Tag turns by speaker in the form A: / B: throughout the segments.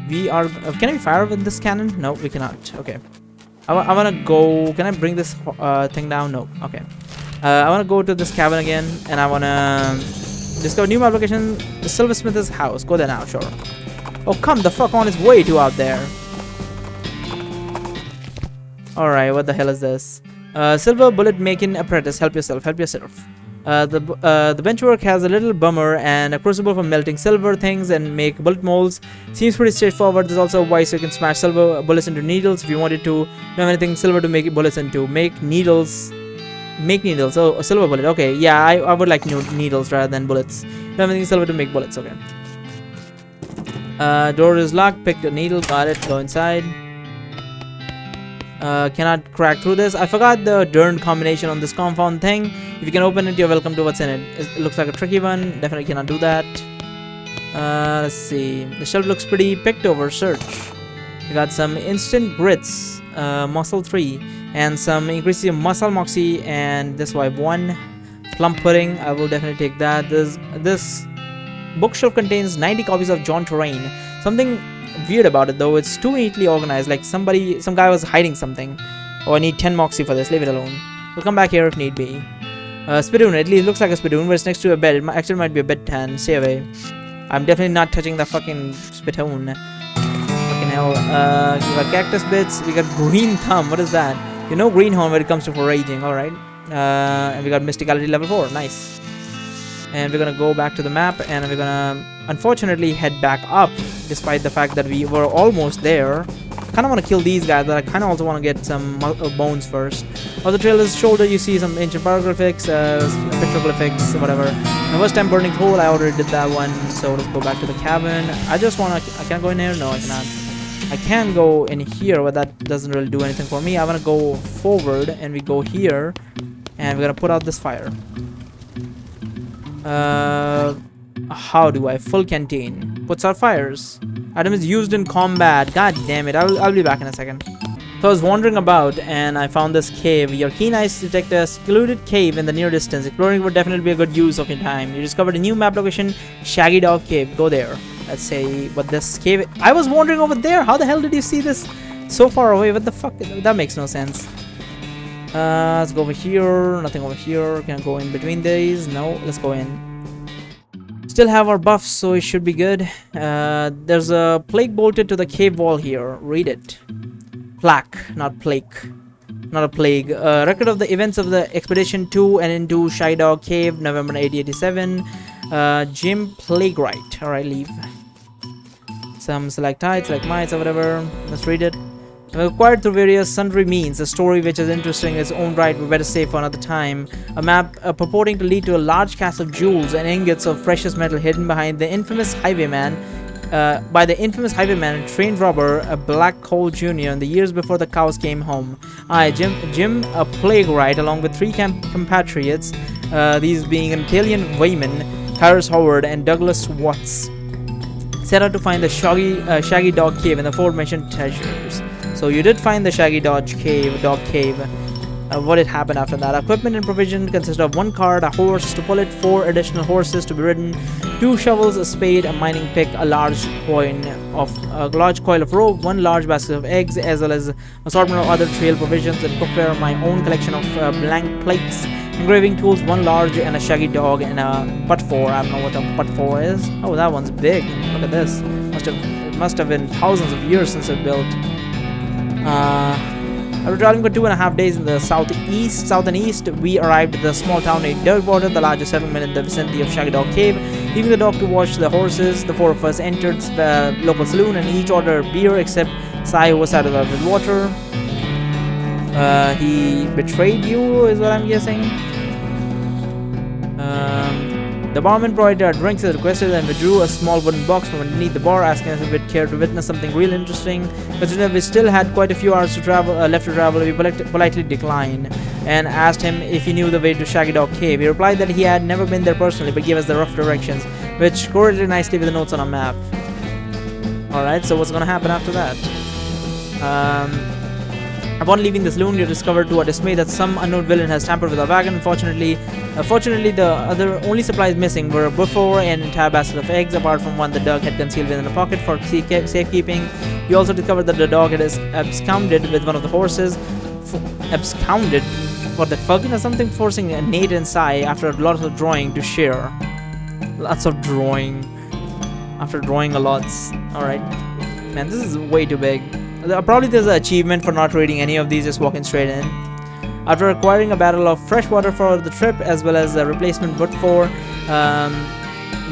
A: we are. Can we fire with this cannon? No, we cannot. Okay. I wanna go. Can I bring this thing down? No. Okay. I wanna go to this cabin again, and I wanna discover new map location. The Silversmith's house. Go there now. Sure. Oh, come the fuck on! It's way too out there. All right. What the hell is this? Silver bullet making apprentice. Help yourself. Help yourself. The benchwork has a little bummer and a crucible for melting silver things and make bullet molds. Seems pretty straightforward. There's also a wire so you can smash silver bullets into needles if you wanted to. Don't have anything silver to make bullets into. Make needles. Make needles. Oh, a silver bullet. Okay, yeah, I would like needles rather than bullets. Don't have anything silver to make bullets. Okay. Door is locked. Pick a needle. Got it. Go inside. Cannot crack through this. I forgot the darn combination on this compound thing. If you can open it, you're welcome to what's in it. It looks like a tricky one. Definitely cannot do that. Let's see. The shelf looks pretty picked over. Search. We got some instant grits, muscle 3, and some increasing muscle moxie, and this wipe 1. Plum pudding. I will definitely take that. This bookshelf contains 90 copies of John Terrain. Something weird about it though, it's too neatly organized, like some guy was hiding something. Oh, I need 10 moxie for this. Leave it alone. We'll come back here if need be. Spittoon, at least it looks like a spittoon, but it's next to a bed. It actually might be a bed tan. Stay away. I'm definitely not touching the fucking spittoon. Fucking hell. We got cactus bits. We got green thumb. What is that? You know green horn when it comes to foraging. Alright. And we got mysticality level 4. Nice. And we're gonna go back to the map, and we're gonna unfortunately head back up, despite the fact that we were almost there. Kind of want to kill these guys, but I kind of also want to get some bones first. On the trailer's shoulder, you see some ancient hieroglyphics, petroglyphics, whatever. The first time burning coal, I already did that one, so let's go back to the cabin. I just want to. I can't go in here. No, I cannot. I can go in here, but that doesn't really do anything for me. I want to go forward, and we go here, and we're gonna put out this fire. How do I? Full canteen. Puts out fires. Item is used in combat. God damn it. I'll be back in a second. So I was wandering about and I found this cave. Your keen eyes detect a secluded cave in the near distance. Exploring would definitely be a good use of your time. You discovered a new map location, Shaggy Dog Cave. Go there. Let's say what this cave. I was wandering over there. How the hell did you see this so far away? What the fuck? That makes no sense. Let's go over here. Nothing over here. Can I go in between these? No. Let's go in. Still have our buffs, so it should be good. There's a plague bolted to the cave wall here. Read it. Plaque, not plague. Not a plague. Record of the events of the expedition to and into Shaggy Dog Cave, November 1887. Jim Plaguewright. Alright, leave. Some stalactites, like mites or whatever. Let's read it. Acquired through various sundry means, a story which is interesting in its own right, but better save for another time. A map purporting to lead to a large cache of jewels and ingots of precious metal hidden behind the infamous highwayman, and trained robber, Black Cole Jr. in the years before the cows came home. Jim Plaguewright, along with 3 compatriots, these being an Italian Wayman, Harris Howard, and Douglas Watts, set out to find the Shaggy Dog Cave and the aforementioned treasures. So you did find the Shaggy Dog Cave. What had happened after that? Equipment and provision consist of 1 cart, a horse to pull it, 4 additional horses to be ridden, 2 shovels, a spade, a mining pick, a large coil of rope, 1 large basket of eggs, as well as assortment of other trail provisions and cookware, my own collection of blank plates, engraving tools, 1 large, and a shaggy dog, and a butt-4. I don't know what a butt-4 is. Oh, that one's big. Look at this. It must have been thousands of years since it built. After traveling for 2.5 days in the south and east, we arrived at the small town named Dirtwater, the largest settlement in the vicinity of Shaggy Dog Cave. Leaving the dog to watch the horses, the 4 of us entered the local saloon and each ordered beer except Sai, who was satisfied with water. He betrayed you, is what I'm guessing. The barman provided our drinks as requested and withdrew a small wooden box from underneath the bar, asking us if we'd care to witness something real interesting. Considering we still had quite a few hours to travel, left to travel, we politely declined and asked him if he knew the way to Shaggy Dog Cave. He replied that he had never been there personally, but gave us the rough directions, which correlated nicely with the notes on our map. Alright, so what's gonna happen after that? Upon leaving the saloon, you discover to our dismay that some unknown villain has tampered with our wagon. Fortunately, the other only supplies missing were before an entire basket of eggs, apart from one the dog had concealed within a pocket for safekeeping. You also discovered that the dog had absconded with one of the horses. Absconded? What the fuck? Something forcing Nate and Sai after a lot of drawing to share. Lots of drawing. After drawing a lot. Alright. Man, this is way too big. Probably there's an achievement for not reading any of these, just walking straight in. After acquiring a barrel of fresh water for the trip, as well as a replacement wood for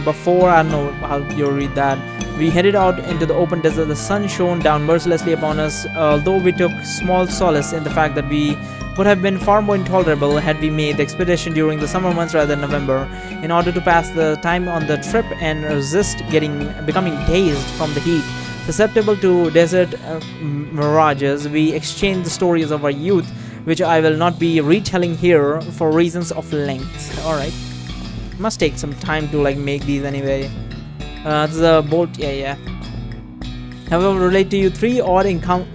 A: before, I don't know how you read that, we headed out into the open desert. The sun shone down mercilessly upon us, although we took small solace in the fact that we would have been far more intolerable had we made the expedition during the summer months rather than November. In order to pass the time on the trip and resist becoming dazed from the heat, susceptible to desert mirages, we exchanged the stories of our youth, which I will not be retelling here for reasons of length. Alright. Must take some time to like make these anyway. There's a bolt, yeah. However, relate to you 3 odd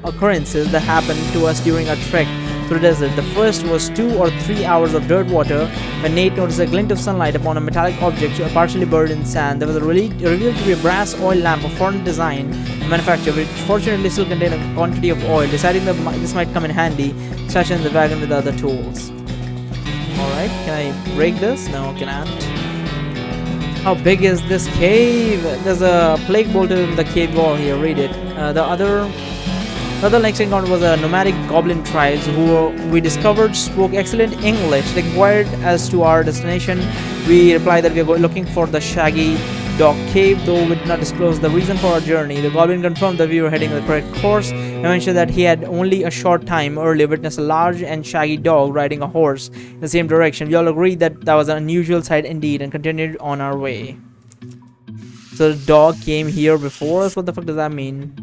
A: occurrences that happened to us during our trek through the desert. The first was 2 or 3 hours of dirt water when Nate noticed a glint of sunlight upon a metallic object partially buried in sand. There was revealed to be a brass oil lamp of foreign design and manufacture, which fortunately still contained a quantity of oil. Deciding that this might come in handy, stashed in the wagon with other tools. Alright, can I break this? No, cannot. How big is this cave? There's a plague bolted in the cave wall here, read it. The other next encounter was a nomadic goblin tribes who we discovered spoke excellent English. They inquired as to our destination. We replied that we were looking for the Shaggy Dog Cave, though we did not disclose the reason for our journey. The goblin confirmed that we were heading the correct course and mentioned that he had only a short time earlier witnessed a large and shaggy dog riding a horse in the same direction. We all agreed that that was an unusual sight indeed and continued on our way. So the dog came here before us? What the fuck does that mean?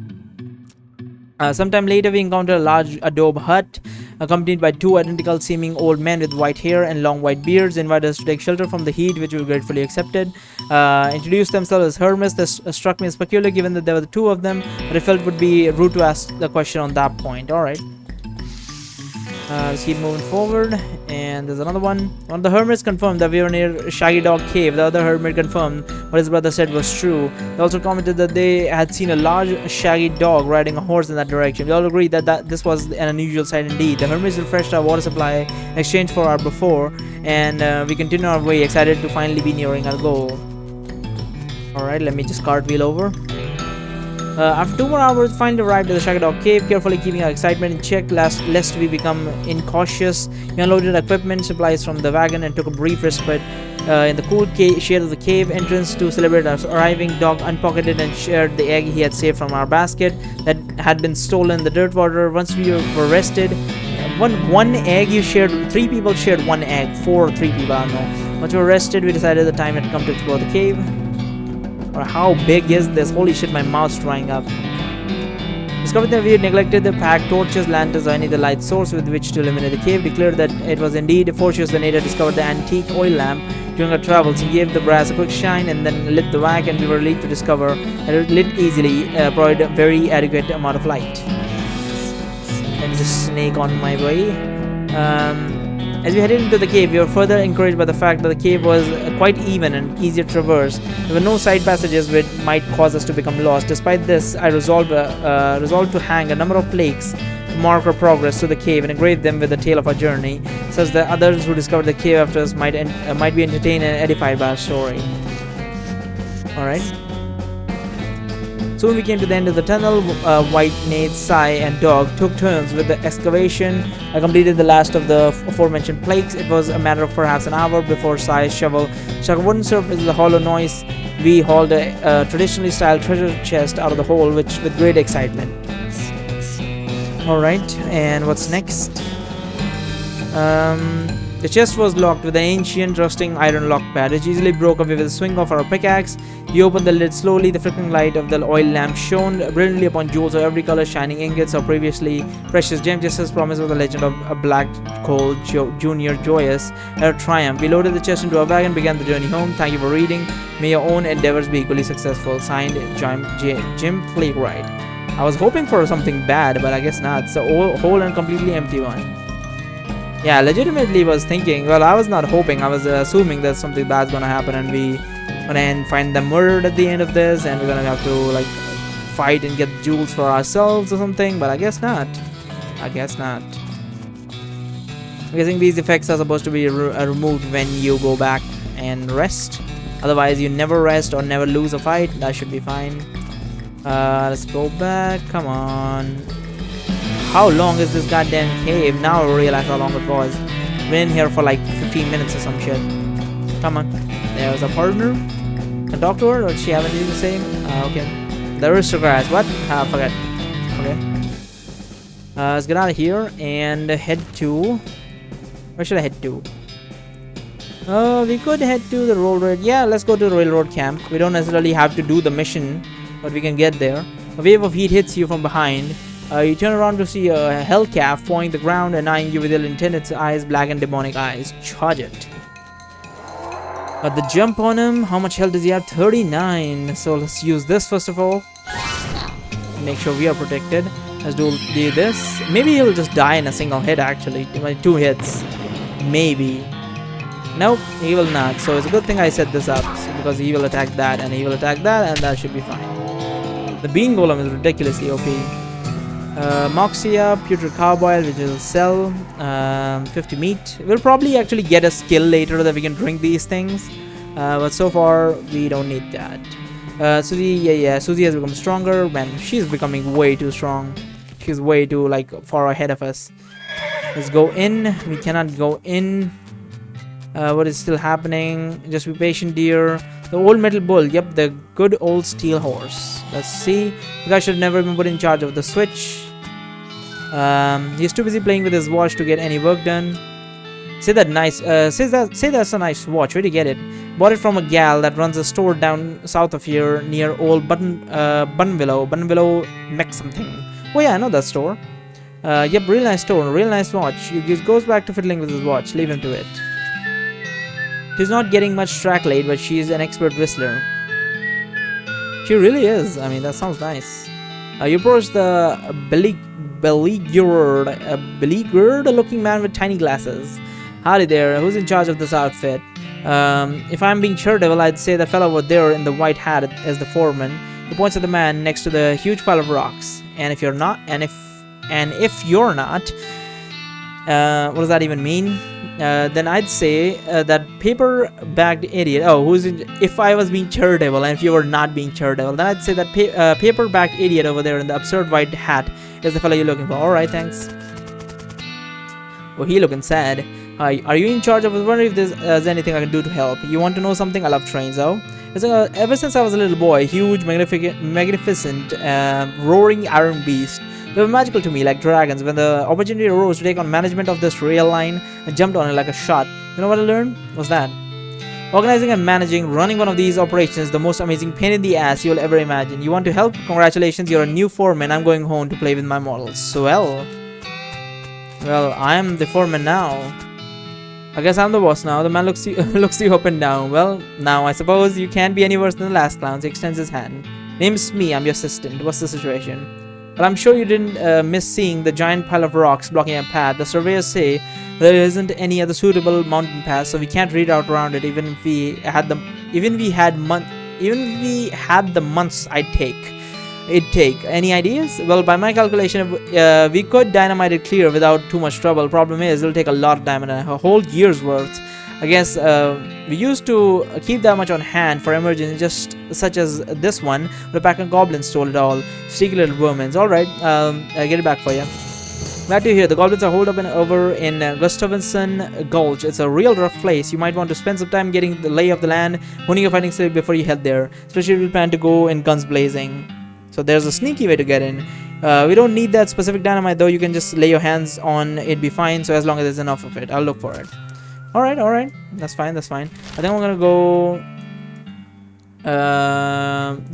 A: Sometime later, we encountered a large adobe hut accompanied by 2 identical seeming old men with white hair and long white beards. They invited us to take shelter from the heat, which we gratefully accepted. Introduced themselves as hermits. This struck me as peculiar given that there were 2 of them, but I felt it would be rude to ask the question on that point. Alright. Let's keep moving forward. And there's another one. One of the hermits confirmed that we were near Shaggy Dog Cave. The other hermit confirmed what his brother said was true. They also commented that they had seen a large shaggy dog riding a horse in that direction. We all agreed that this was an unusual sight indeed. The hermits refreshed our water supply in exchange for our before, and we continued our way, excited to finally be nearing our goal. Alright, let me just cartwheel over. After 2 more hours, finally arrived at the Shaggy Dog Cave, carefully keeping our excitement in check lest we become incautious. We unloaded equipment, supplies from the wagon and took a brief respite in the cool shade of the cave entrance to celebrate our arriving. Dog unpocketed and shared the egg he had saved from our basket that had been stolen in the dirt water. Once we were rested, one egg you shared, 3 people shared 1 egg, 4 or 3 people, I don't know. Once we were rested, we decided the time had come to explore the cave. Or how big is this? Holy shit, my mouth's drying up. Discovered that we had neglected the pack, torches, lanterns, or any other light source with which to illuminate the cave. Declared that it was indeed fortuitous the native discovered the antique oil lamp during our travels. He gave the brass a quick shine and then lit the wick, and we were relieved to discover that it lit easily, provided a very adequate amount of light. And just snake on my way. As we headed into the cave, we were further encouraged by the fact that the cave was quite even and easier to traverse. There were no side passages which might cause us to become lost. Despite this, I resolved to hang a number of plaques to mark our progress to the cave and engrave them with the tale of our journey, such that others who discovered the cave after us might be entertained and edified by our story. Alright. Soon we came to the end of the tunnel. White, Nate, Sai, and Dog took turns with the excavation. I completed the last of the aforementioned plaques. It was a matter of perhaps an hour before Sai's shovel struck a wooden surface with a hollow noise. We hauled a traditionally styled treasure chest out of the hole, with great excitement. Alright, and what's next? The chest was locked with an ancient rusting iron lock pad, which easily broke away with a swing of our pickaxe. We opened the lid slowly. The flickering light of the oil lamp shone brilliantly upon jewels of every color, shining ingots or previously precious gems, just as promised with the legend of a black coal junior joyous at our triumph. We loaded the chest into our wagon and began the journey home. Thank you for reading. May your own endeavors be equally successful. Signed, Jim Playwright. I was hoping for something bad, but I guess not. It's a whole and completely empty one. Yeah, legitimately was thinking, well, I was not hoping, I was assuming that something bad's gonna happen and we gonna find them murdered at the end of this and we're gonna have to like fight and get jewels for ourselves or something, but I guess not. I guess not. I'm guessing these effects are supposed to be removed when you go back and rest. Otherwise, you never rest or never lose a fight. That should be fine. Let's go back. Come on. How long is this goddamn cave? Now I realize how long it was. Been in here for like 15 minutes or some shit. Come on. There's a partner. Can talk to her? Or does she have anything to say? Okay. The aristocrats. What? Forget. Okay. Let's get out of here and head to... Where should I head to? We could head to the railroad. Yeah, let's go to the railroad camp. We don't necessarily have to do the mission, but we can get there. A wave of heat hits you from behind. You turn around to see a hell calf pawing the ground and eyeing you with ill intent. Its eyes, black and demonic eyes. Charge it. The jump on him. How much health does he have? 39. So let's use this first of all. Make sure we are protected. Let's do this. Maybe he'll just die in a single hit actually. 2 hits. Maybe. Nope, he will not. So it's a good thing I set this up because he will attack that and he will attack that and that should be fine. The bean golem is ridiculously OP. Moxia, putrid cowboy, which will sell 50 meat. We'll probably actually get a skill later that we can drink these things. But so far we don't need that. Susie, yeah, Susie has become stronger. Man, she's becoming way too strong. She's way too like far ahead of us. Let's go in. We cannot go in. What is still happening? Just be patient, dear. The old metal bull. Yep, the good old steel horse. Let's see. The guy should have never been put in charge of the switch. He's too busy playing with his watch to get any work done. Say that nice. Say that's a nice watch. Where'd you get it? Bought it from a gal that runs a store down south of here near old Bunville Mech something. Oh yeah, I know that store. Yep, real nice store, real nice watch. He goes back to fiddling with his watch. Leave him to it. She's not getting much track laid, but she's an expert whistler. She really is. I mean, that sounds nice. You approach the beleaguered-looking man with tiny glasses. Howdy there. Who's in charge of this outfit? If I'm being Daredevil, I'd say the fellow over there in the white hat is the foreman. He points at the man next to the huge pile of rocks. And if you're not, if you're not, what does that even mean? Then I'd say that paper-bagged idiot. Oh, if I was being Daredevil and if you were not being Daredevil, then I'd say that paper-bagged idiot over there in the absurd white hat is the fellow you're looking for. All right, thanks. Oh, he looking sad. Hi, are you in charge? I was wondering if there's anything I can do to help. You want to know something? I love trains, though. Ever since I was a little boy, huge, magnificent, roaring iron beast. They were magical to me, like dragons. When the opportunity arose to take on management of this rail line, I jumped on it like a shot. You know what I learned? What's that? Organizing and running one of these operations is the most amazing pain in the ass you'll ever imagine. You want to help? Congratulations, you're a new foreman. I'm going home to play with my models. Swell. Well, I'm the foreman now. I guess I'm the boss now. The man looks you up and down. Well, now I suppose you can't be any worse than the last clown. He extends his hand. Name's me. I'm your assistant. What's the situation? But I'm sure you didn't miss seeing the giant pile of rocks blocking our path. The surveyors say there isn't any other suitable mountain pass, so we can't reroute around it. Even if we had the months it'd take. Any ideas? Well, by my calculation, we could dynamite it clear without too much trouble. Problem is, it'll take a lot of dynamite, a whole year's worth. I guess we used to keep that much on hand for emergencies just such as this one, but a pack of goblins stole it all. Sneaky little vermins. Alright, I'll get it back for you. Glad to hear. The goblins are holed up over in Gustavsson Gulch. It's a real rough place. You might want to spend some time getting the lay of the land, honing your fighting skill before you head there, especially if you plan to go in guns blazing. So there's a sneaky way to get in. We don't need that specific dynamite though. You can just lay your hands on it, be fine. So as long as there's enough of it, I'll look for it. Alright, that's fine. I think I'm gonna go...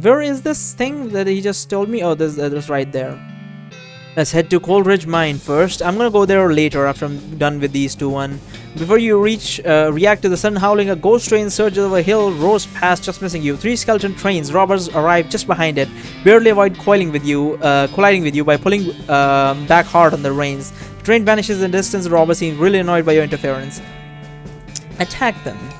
A: where is this thing that he just told me? Oh, this right there. Let's head to Coleridge Mine first. I'm gonna go there later after I'm done with these two Before you react to the sudden howling, a ghost train surges over a hill, roars past, just missing you. 3 skeleton trains, robbers arrive just behind it, barely avoid colliding with you by pulling back hard on the reins. The train vanishes in the distance. The robbers seem really annoyed by your interference. Attack them.